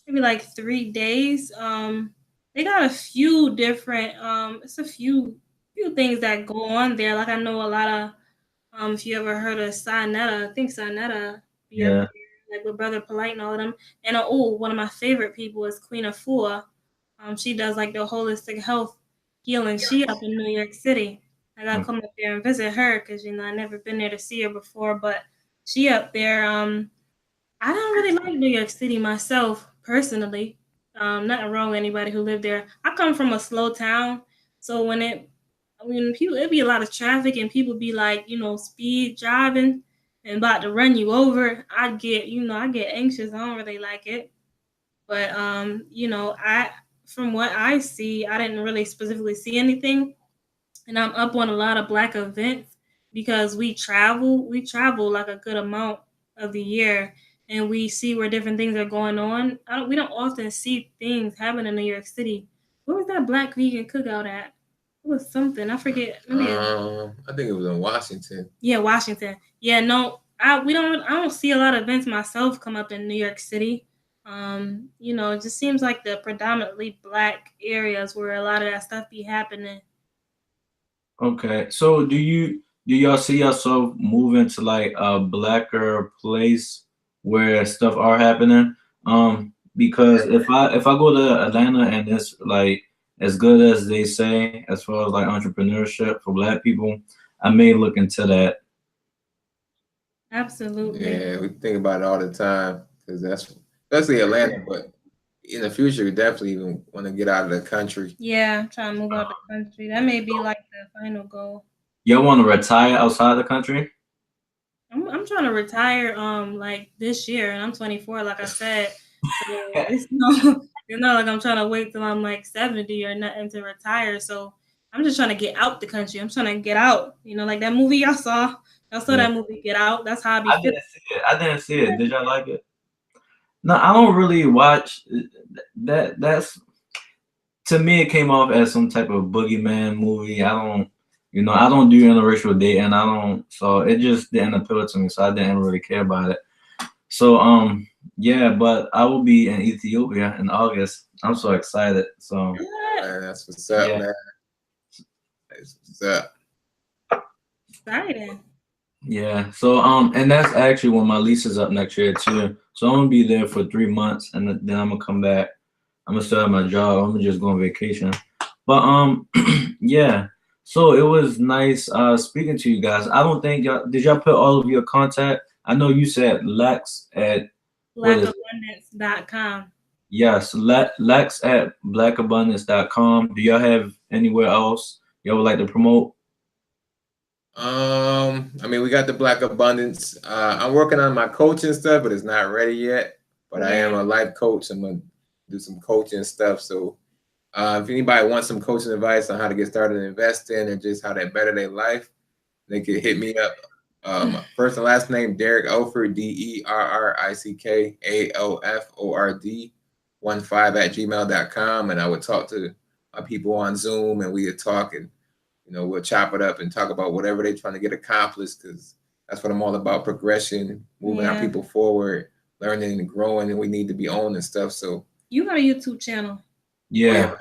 Speaker 3: maybe like 3 days. They got a few different it's a few things that go on there. Like I know a lot of if you ever heard of Sinetta, I think Sinetta be up
Speaker 1: Yeah.
Speaker 3: there, like with Brother Polite and all of them. And oh, one of my favorite people is Queen Afua. She does like the holistic health healing. She up in New York City. I gotta come up there and visit her because I never been there to see her before. But she up there. I don't really like New York City myself personally. Nothing wrong with anybody who lived there. I come from a slow town, so when people, it'd be a lot of traffic and people be like, speed driving and about to run you over. I get anxious. I don't really like it. But from what I see, I didn't really specifically see anything, and I'm up on a lot of black events because we travel. We travel like a good amount of the year, and we see where different things are going on. We don't often see things happen in New York City. Where was that black vegan cookout at? It was something I forget. Maybe
Speaker 2: I think it was in Washington.
Speaker 3: yeah, Washington. Yeah, no, I don't see a lot of events myself come up in New York City. It just seems like the predominantly black areas where a lot of that stuff be happening.
Speaker 1: Okay. So do y'all see yourself moving to like a blacker place where stuff are happening? Because if I go to Atlanta and it's like as good as they say as far as like entrepreneurship for black people, I may look into that.
Speaker 3: Absolutely.
Speaker 2: Yeah, we think about it all the time because that's especially Atlanta, but in the future, we definitely even want to get out of the country.
Speaker 3: Yeah, trying to move out the country. That may be like the final goal.
Speaker 1: Y'all want to retire outside the country?
Speaker 3: I'm trying to retire like this year, and I'm 24, like I said. So it's no it's not like I'm trying to wait till I'm like 70 or nothing to retire. So I'm just trying to get out the country. I'm trying to get out. Like that movie y'all saw. Y'all saw
Speaker 1: Yeah.
Speaker 3: that movie Get Out. That's how I be
Speaker 1: I
Speaker 3: feeling.
Speaker 1: didn't see it. I didn't see it. Did y'all like it? No, I don't really watch that. That's to me, it came off as some type of boogeyman movie. I don't do interracial dating. I don't, so it just didn't appeal to me. So I didn't really care about it. So, yeah, but I will be in Ethiopia in August. I'm so excited. So,
Speaker 2: Man, that's what's up,
Speaker 1: yeah,
Speaker 2: man. That's what's up.
Speaker 3: Exciting.
Speaker 1: yeah. So, and that's actually when my lease is up next year too. So I'm gonna be there for 3 months, and then I'm gonna come back. I'm gonna start my job. I'm gonna just go on vacation. But yeah. So it was nice speaking to you guys. I don't think y'all put all of your contact. I know you said Lex at what is it?
Speaker 3: Blackabundance.com.
Speaker 1: Yes, Lex at blackabundance.com. Do y'all have anywhere else you would like to promote?
Speaker 2: I mean, we got the Black Abundance. I'm working on my coaching stuff, but it's not ready yet. But I am a life coach. I'm gonna do some coaching stuff. So if anybody wants some coaching advice on how to get started investing and just how to better their life, they could hit me up. First and last name Derrick Alford, DerrickAlford 15 at gmail.com, and I would talk to my people on Zoom, and we would talk, and we'll chop it up and talk about whatever they're trying to get accomplished, because that's what I'm all about: progression, moving our people forward, learning and growing, and we need to be on and stuff. So
Speaker 3: you got a YouTube channel?
Speaker 1: Yeah.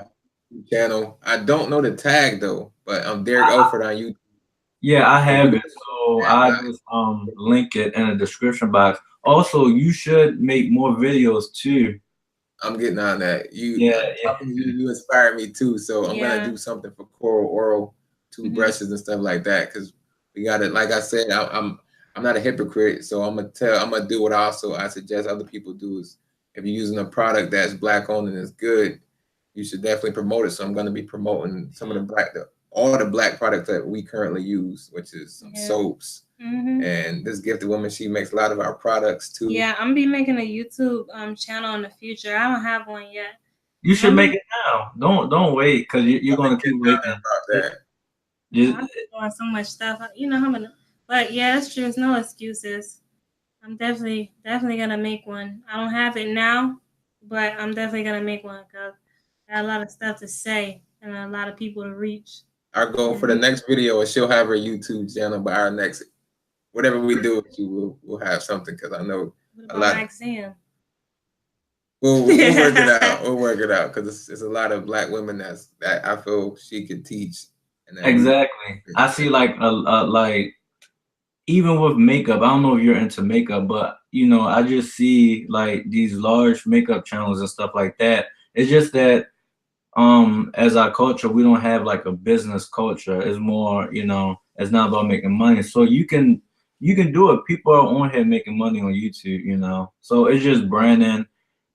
Speaker 2: Channel. I don't know the tag though, but I'm Derrick Alford on YouTube.
Speaker 1: Yeah, I have it. So I just link it in the description box. Also, you should make more videos too.
Speaker 2: I'm getting on that. You inspired me too. So I'm gonna do something for coral oral toothbrushes and stuff like that, because we got it. Like I said, I'm not a hypocrite, so I'm gonna do what I suggest other people do. Is if you're using a product that's Black owned and is good, you should definitely promote it. So I'm gonna be promoting some of all the Black products that we currently use, which is some soaps. And this gifted woman, she makes a lot of our products too.
Speaker 3: Yeah, I'm gonna be making a YouTube channel in the future. I don't have one yet.
Speaker 1: You should make it now. Don't wait, because you're gonna keep waiting.
Speaker 2: About that.
Speaker 3: I'm doing so much stuff. But yeah, that's true. There's no excuses. I'm definitely gonna make one. I don't have it now, but I'm definitely gonna make one because I got a lot of stuff to say and a lot of people to reach.
Speaker 2: Our goal for the next video is she'll have her YouTube channel, but our next, whatever we do, we'll have something, because I know a lot. We'll work it out. We'll work it out, because it's a lot of Black women that I feel she could teach.
Speaker 1: Exactly. I see like even with makeup. I don't know if you're into makeup, but I just see like these large makeup channels and stuff like that. It's just that as our culture, we don't have like a business culture. It's more, it's not about making money. So you can do it. People are on here making money on YouTube, so it's just branding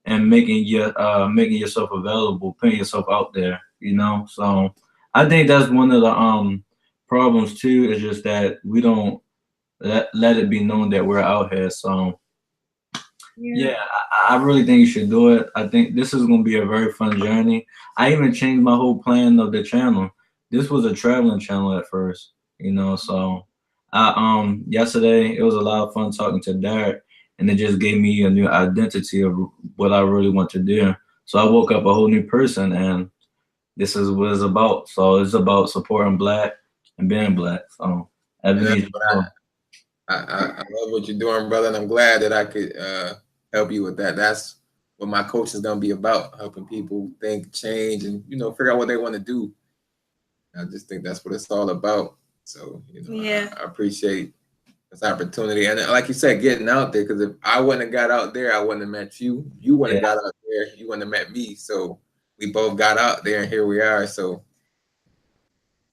Speaker 1: and making yourself available, putting yourself out there, so I think that's one of the problems too, is just that we don't let it be known that we're out here. So yeah, I really think you should do it. I think this is going to be a very fun journey. I even changed my whole plan of the channel. This was a traveling channel at first, so yesterday it was a lot of fun talking to Derrick, and it just gave me a new identity of what I really want to do. So I woke up a whole new person, and this is what it's about. So it's about supporting Black and being Black. So Ebony,
Speaker 2: I love what you're doing, brother, and I'm glad that I could help you with that. That's what my coach is gonna be about: helping people think, change, and figure out what they want to do. I just think that's what it's all about. So I appreciate this opportunity, and like you said, getting out there. Because if I wouldn't have got out there, I wouldn't have met you. You wouldn't have got out there, you wouldn't have met me. So we both got out there, and here we are. So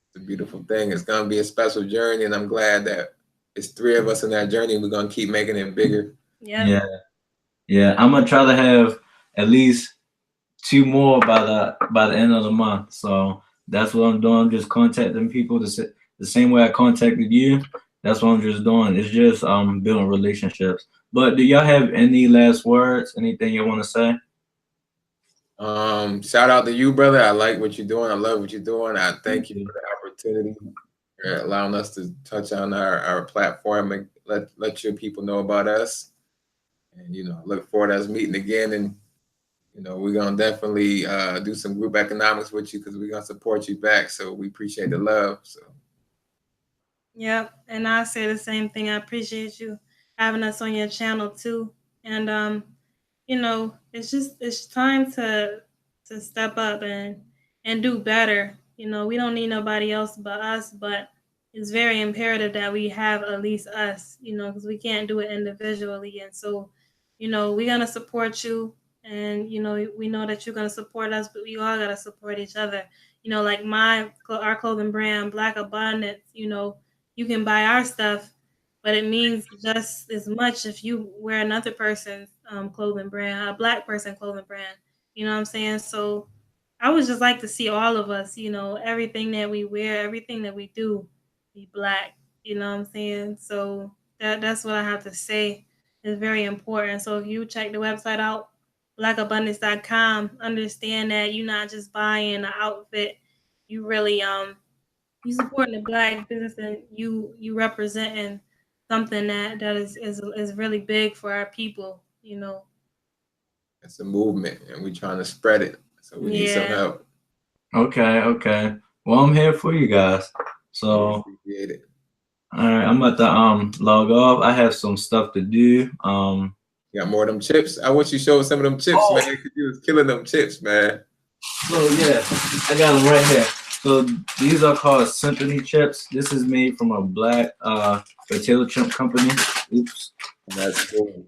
Speaker 2: it's a beautiful thing. It's gonna be a special journey, and I'm glad that it's three of us in that journey. We're gonna keep making it bigger.
Speaker 1: Yeah. I'm gonna try to have at least 2 more by the end of the month. So that's what I'm doing. I'm just contacting people the same way I contacted you. That's what I'm just doing. It's just building relationships. But do y'all have any last words? Anything you want to say?
Speaker 2: Shout out to you, brother. I like what you're doing. I love what you're doing. I thank you for the opportunity, for allowing us to touch on our platform and let your people know about us. And look forward to us meeting again. And we're gonna definitely do some group economics with you, because we're gonna support you back. So we appreciate the love. So
Speaker 3: yep, and I say the same thing. I appreciate you having us on your channel too. And it's time to step up and do better. We don't need nobody else but us, but it's very imperative that we have at least us, because we can't do it individually. And so, we're gonna support you, and we know that you're gonna support us, but we all gotta support each other. Like our clothing brand, Black Abundance. You can buy our stuff, but it means just as much if you wear another person's clothing brand, a Black person clothing brand. You know what I'm saying? So I would just like to see all of us, everything that we wear, everything that we do, be black. You know what I'm saying? So that's what I have to say. It's very important. So if you check the website out, blackabundance.com, understand that you're not just buying an outfit. You really you supporting the black business, and you representing something that is really big for our people.
Speaker 2: It's a movement, and we're trying to spread it. So we need some
Speaker 3: Yeah.
Speaker 2: help.
Speaker 1: Okay. Well, I'm here for you guys. So,
Speaker 2: Appreciate it.
Speaker 1: all right, I'm about to log off. I have some stuff to do.
Speaker 2: You got more of them chips? I wish you showed some of them chips, man, because you was killing them chips, man.
Speaker 1: So yeah, I got them right here. So these are called Symphony chips. This is made from a black potato chip company. Oops.
Speaker 2: That's cool.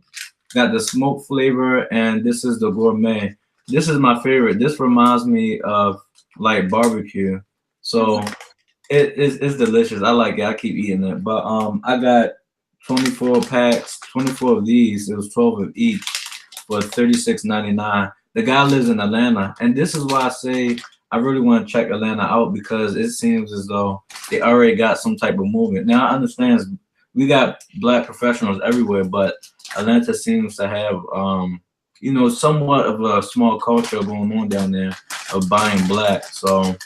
Speaker 1: Got the smoke flavor, and this is the gourmet. This is my favorite. This reminds me of like barbecue. So it's delicious. I like it. I keep eating it. But I got 24 packs, 24 of these. It was 12 of each for $36.99. The guy lives in Atlanta, and this is why I say I really want to check Atlanta out, because it seems as though they already got some type of movement. Now I understand we got black professionals everywhere, but Atlanta seems to have somewhat of a small culture going on down there of buying black. So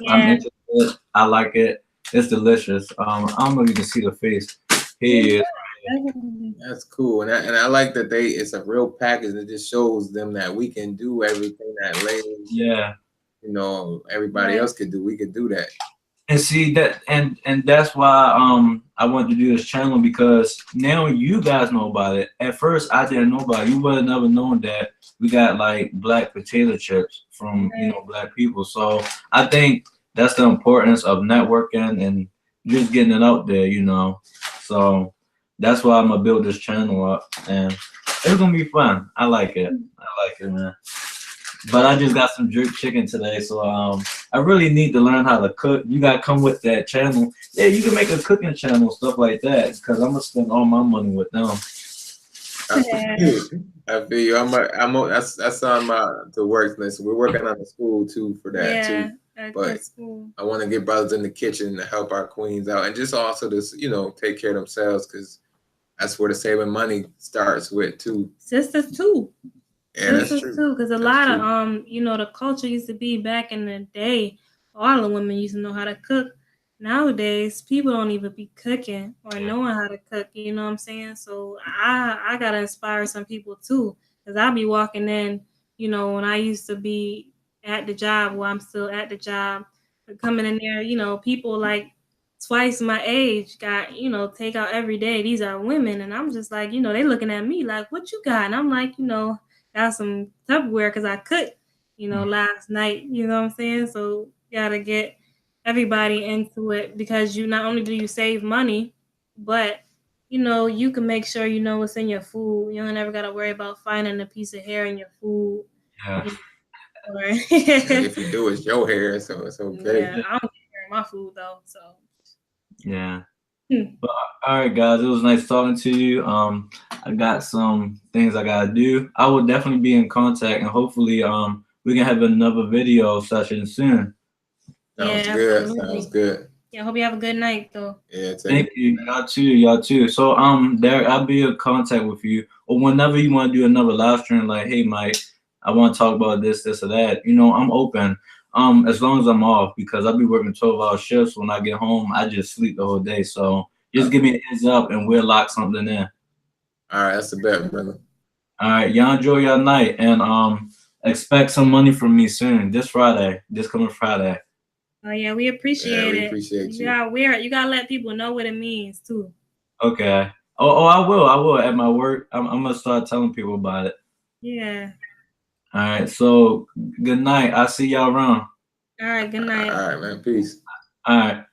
Speaker 1: I'm interested. I like it. It's delicious. I don't know if you can see the face. Here he is.
Speaker 2: That's cool, and I like that it's a real package that just shows them that we can do everything that ladies, everybody else could do. We could do that.
Speaker 1: And see that, and that's why I wanted to do this channel, because now you guys know about it. At first, I didn't know about it. You would have never known that we got like black potato chips from black people. So I think that's the importance of networking and just getting it out there. So that's why I'm gonna build this channel up, and it's gonna be fun. I like it, man. But I just got some jerk chicken today, so I really need to learn how to cook. You gotta come with that channel. Yeah, you can make a cooking channel, stuff like that, because I'm gonna spend all my money with them.
Speaker 2: I feel you. That's on the work list. We're working on the school too for that too. But I want to get brothers in the kitchen to help our queens out, and just also to take care of themselves, because that's where the saving money starts with too.
Speaker 3: Sisters too.
Speaker 2: Yeah, that's true.
Speaker 3: Too, because a lot of the culture used to be back in the day. All the women used to know how to cook. Nowadays, people don't even be cooking or knowing how to cook. You know what I'm saying? So I gotta inspire some people too, because I'll be walking in. When I used to be at the job, well, I'm still at the job, but coming in there, people like twice my age got take out every day. These are women, and I'm just like, they looking at me like, what you got? And I'm like, got some Tupperware because I cooked, last night. You know what I'm saying? So gotta get everybody into it, because not only do you save money, but you can make sure you know what's in your food. You don't ever gotta worry about finding a piece of hair in your food.
Speaker 1: Yeah.
Speaker 2: If you do, it's your hair, so it's okay.
Speaker 3: Yeah, I don't care my food though. So
Speaker 1: yeah. But all right, guys, it was nice talking to you. I got some things I gotta do. I will definitely be in contact, and hopefully we can have another video session soon.
Speaker 2: Sounds good. Sounds good.
Speaker 3: Yeah, I hope you have a good night though.
Speaker 2: Yeah,
Speaker 1: thank you. Y'all too. So Derek, I'll be in contact with you, or whenever you want to do another live stream, like, hey Mike, I want to talk about this or that. I'm open. As long as I'm off, because I'll be working 12-hour shifts. When I get home, I just sleep the whole day. So just give me a heads up, and we'll lock something in.
Speaker 2: All right, that's the bet, brother.
Speaker 1: All right, y'all enjoy your night, and expect some money from me soon. This coming Friday.
Speaker 3: Oh yeah, we appreciate it.
Speaker 2: Appreciate you.
Speaker 3: You gotta let people know what it means too.
Speaker 1: Okay. Oh, I will. At my work, I'm gonna start telling people about it.
Speaker 3: Yeah.
Speaker 1: All right. So good night. I'll see y'all around.
Speaker 3: All right. Good night.
Speaker 2: All right, man. Peace.
Speaker 1: All right.